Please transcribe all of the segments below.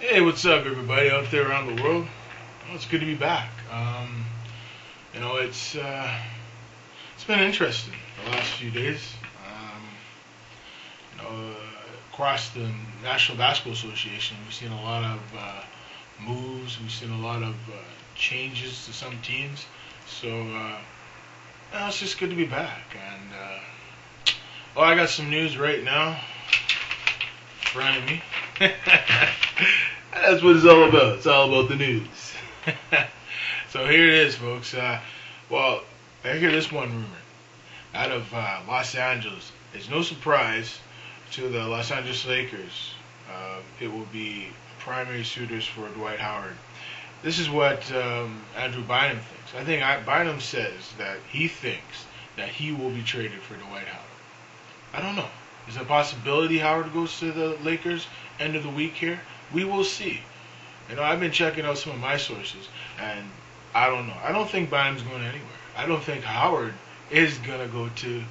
Hey, what's up, everybody out there around the world? Well, it's good to be back. It's been interesting the last few days. Um, Across the National Basketball Association, we've seen a lot of moves. We've seen a lot of changes to some teams. So it's just good to be back. I got some news right now in front of me. That's what it's all about. It's all about the news. So here it is, folks. I hear this one rumor out of Los Angeles. It's no surprise to the Los Angeles Lakers. It will be primary suitors for Dwight Howard. This is what Andrew Bynum thinks. I think Bynum says that he thinks that he will be traded for Dwight Howard. I don't know. Is there a possibility Howard goes to the Lakers end of the week here? We will see. I've been checking out some of my sources, and I don't know. I don't think Bynum's going anywhere. I don't think Howard is going to go to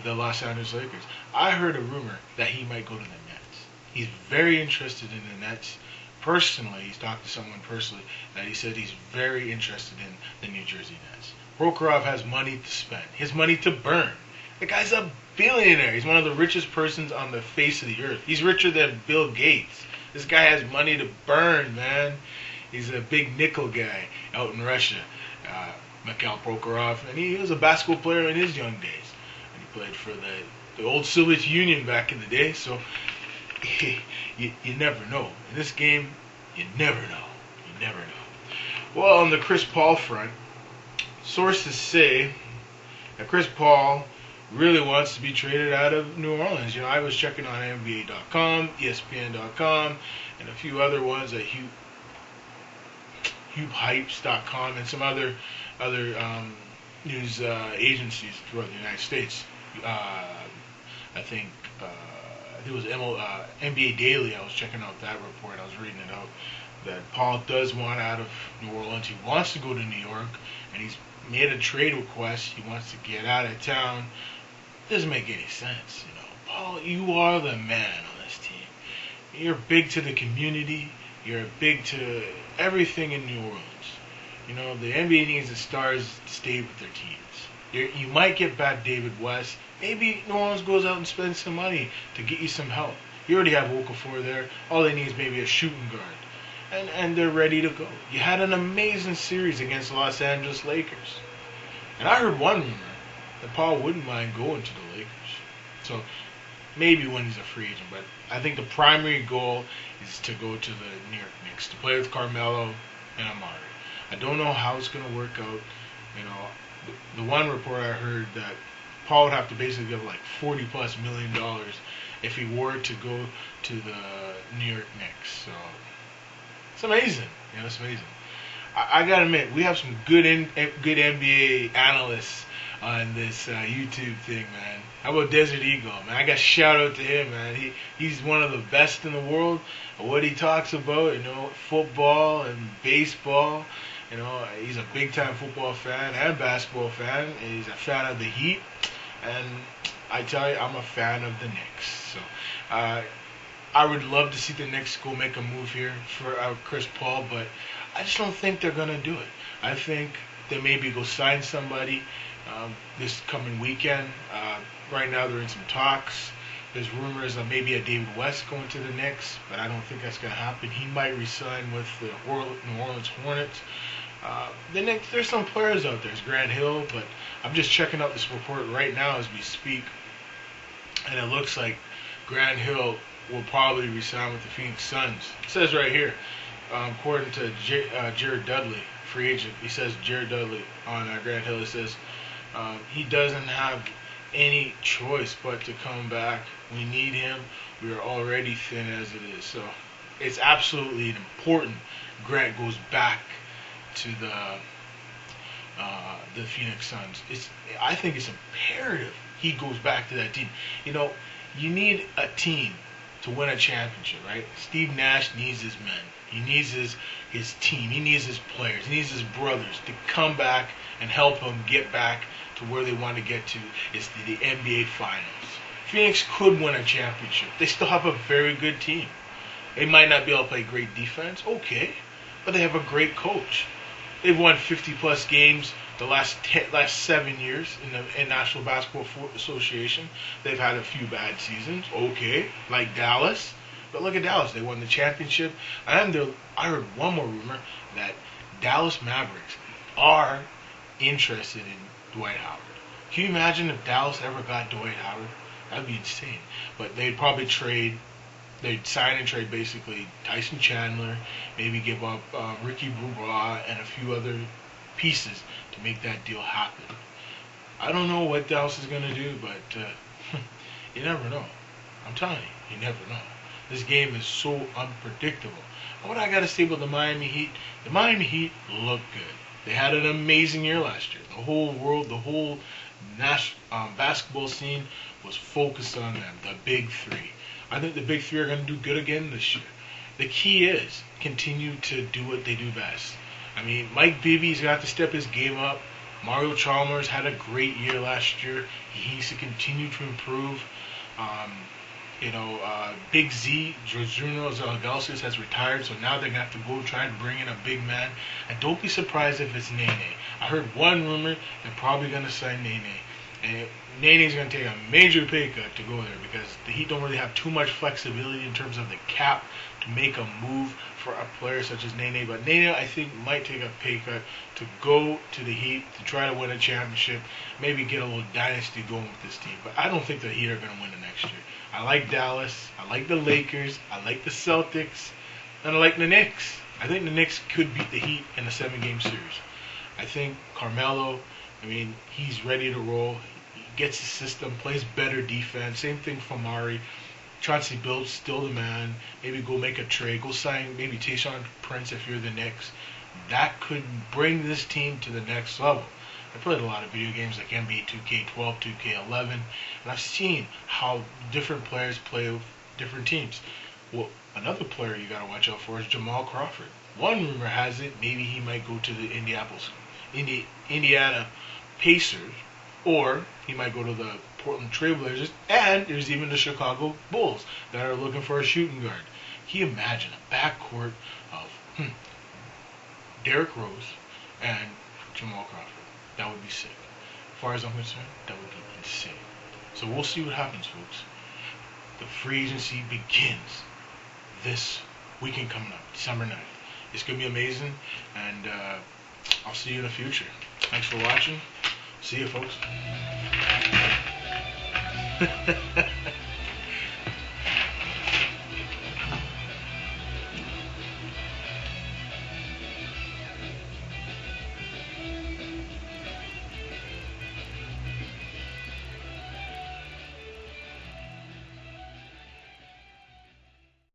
the Los Angeles Lakers. I heard a rumor that he might go to the Nets. He's very interested in the Nets. Personally, he's talked to someone personally that he said he's very interested in the New Jersey Nets. Prokhorov has money to spend. He has money to burn. The guy's a billionaire. He's one of the richest persons on the face of the earth. He's richer than Bill Gates. This guy has money to burn, man. He's a big nickel guy out in Russia, Mikhail Prokhorov, and he was a basketball player in his young days. And he played for the old Soviet Union back in the day, so you never know. In this game, you never know. You never know. Well, on the Chris Paul front, sources say that Chris Paul really wants to be traded out of New Orleans. I was checking on NBA.com, ESPN.com, and a few other ones at HoopHypes.com and some other news agencies throughout the United States. I think it was NBA Daily. I was checking out that report. I was reading it out that Paul does want out of New Orleans. He wants to go to New York, and he's made a trade request. He wants to get out of town. It doesn't make any sense, Paul, you are the man on this team. You're big to the community. You're big to everything in New Orleans. The NBA needs the stars to stay with their teams. You might get back David West. Maybe New Orleans goes out and spends some money to get you some help. You already have Okafor there. All they need is maybe a shooting guard. And they're ready to go. You had an amazing series against the Los Angeles Lakers. And I heard one rumor that Paul wouldn't mind going to the Lakers. So maybe when he's a free agent. But I think the primary goal is to go to the New York Knicks, to play with Carmelo and Amari. I don't know how it's going to work out. The one report I heard that Paul would have to basically give like $40+ million if he were to go to the New York Knicks. So it's amazing. It's amazing. I gotta admit, we have some good NBA analysts on this YouTube thing, man. How about Desert Eagle, man? I got shout out to him, man. He's one of the best in the world. What he talks about, football and baseball. He's a big time football fan and basketball fan. He's a fan of the Heat, and I tell you, I'm a fan of the Knicks. So I would love to see the Knicks go make a move here for Chris Paul, but I just don't think they're going to do it. I think they maybe go sign somebody this coming weekend. Right now they're in some talks. There's rumors of maybe a David West going to the Knicks, but I don't think that's going to happen. He might resign with the New Orleans Hornets. The Knicks, there's some players out there. There's Grant Hill, but I'm just checking out this report right now as we speak, and it looks like Grant Hill will probably resign with the Phoenix Suns. It says right here, according to Jared Dudley, free agent, he says Jared Dudley on Grant Hill, it says he doesn't have any choice but to come back. We need him. We are already thin as it is. So it's absolutely important Grant goes back to the Phoenix Suns. I think it's imperative he goes back to that team. You need a team to win a championship, right? Steve Nash needs his men. He needs his team. He needs his players. He needs his brothers to come back and help him get back to where they want to get to. It's the NBA Finals. Phoenix could win a championship. They still have a very good team. They might not be able to play great defense, okay, but they have a great coach. They've won 50 plus games the last 7 years in the National Basketball Association. They've had a few bad seasons, okay, like Dallas. But look at Dallas; they won the championship. I heard one more rumor that Dallas Mavericks are interested in Dwight Howard. Can you imagine if Dallas ever got Dwight Howard? That'd be insane. But they'd probably they'd sign and trade basically Tyson Chandler, maybe give up Ricky Brubaugh and a few other pieces to make that deal happen. I don't know what Dallas is going to do, but you never know. I'm telling you, you never know. This game is so unpredictable. And what I got to say about the Miami Heat, look good. They had an amazing year last year. The whole world, the whole basketball scene was focused on them, the big three. I think the big three are going to do good again this year. The key is continue to do what they do best. I mean, Mike Bibby's got to step his game up. Mario Chalmers had a great year last year. He needs to continue to improve. Big Z, Jorginho Zalgalsis has retired, so now they're going to have to go try and bring in a big man. And don't be surprised if it's Nene. I heard one rumor they're probably going to sign Nene. And Nene's going to take a major pay cut to go there because the Heat don't really have too much flexibility in terms of the cap to make a move for a player such as Nene. But Nene, I think, might take a pay cut to go to the Heat to try to win a championship, maybe get a little dynasty going with this team. But I don't think the Heat are going to win the next year. I like Dallas. I like the Lakers. I like the Celtics. And I like the Knicks. I think the Knicks could beat the Heat in a 7-game series. I think Carmelo, he's ready to roll. He gets the system, plays better defense. Same thing for Mari. Chauncey Billups, still the man. Maybe go make a trade. Go sign maybe Tayshaun Prince if you're the Knicks. That could bring this team to the next level. I played a lot of video games like NBA 2K12, 2K11, and I've seen how different players play with different teams. Well, another player you got to watch out for is Jamal Crawford. One rumor has it maybe he might go to the Indiana Pacers, or he might go to the Portland Trailblazers, and there's even the Chicago Bulls that are looking for a shooting guard. Can you imagine a backcourt of Derrick Rose and Jamal Crawford? That would be sick. As far as I'm concerned, that would be insane. So we'll see what happens, folks. The free agency begins this weekend coming up, December 9th. It's going to be amazing, and I'll see you in the future. Thanks for watching. See you, folks.